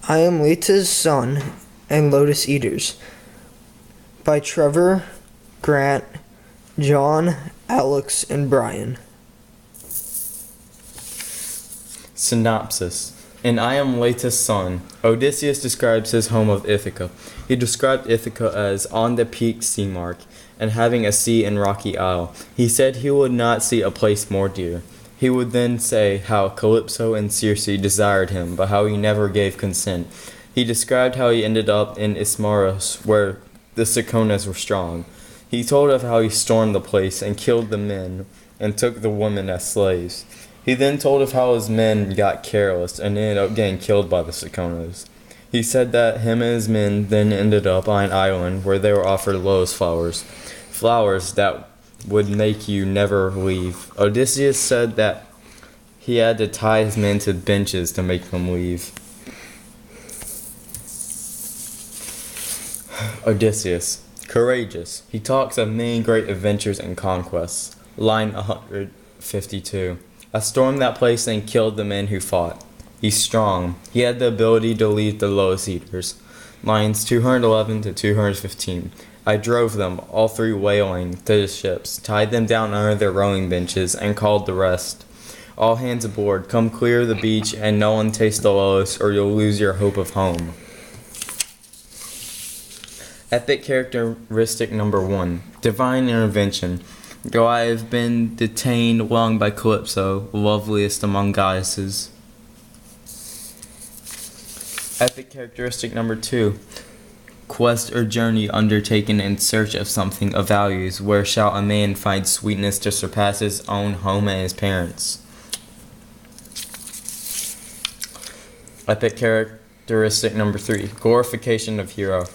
I am Laertes' son and Lotus Eaters by Trevor, Grant, John, Alex, and Brian. Synopsis. In I Am Laertes' Son, Odysseus describes his home of Ithaca. He described Ithaca as on the peaked sea mark and having a sea and rocky isle. He said he would not see a place more dear. He would then say how Calypso and Circe desired him, but how he never gave consent. He described how he ended up in Ismaros, where the Ciconas were strong. He told of how he stormed the place and killed the men and took the women as slaves. He then told of how his men got careless and ended up getting killed by the Ciconas. He said that him and his men then ended up on an island where they were offered lotus flowers, flowers that would make you never leave. Odysseus said that he had to tie his men to benches to make them leave. Odysseus, courageous. He talks of many great adventures and conquests. Line 152. I stormed that place and killed the men who fought. He's strong. He had the ability to lead the Lotus Eaters. Lines 211 to 215. I drove them, all three whaling, to the ships, tied them down under their rowing benches, and called the rest. All hands aboard, come clear the beach, and no one taste the lotus, or you'll lose your hope of home. Epic characteristic number 1. Divine intervention. Though I have been detained long by Calypso, loveliest among goddesses. Epic characteristic number 2. Quest or journey undertaken in search of something of values. Where shall a man find sweetness to surpass his own home and his parents? Epic characteristic number 3. Glorification of hero.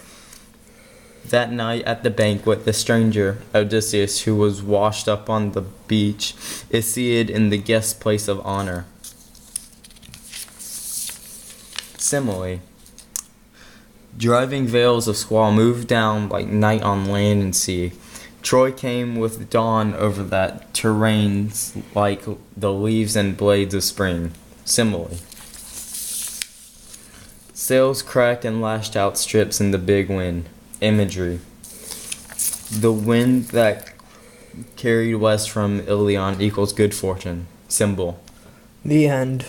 That night at the banquet, the stranger, Odysseus, who was washed up on the beach, is seated in the guest place of honor. Simile. Driving veils of squall moved down like night on land and sea. Troy came with dawn over that terrains like the leaves and blades of spring. Simile. Sails cracked and lashed out strips in the big wind. Imagery. The wind that carried west from Ilion equals good fortune. Symbol. The end.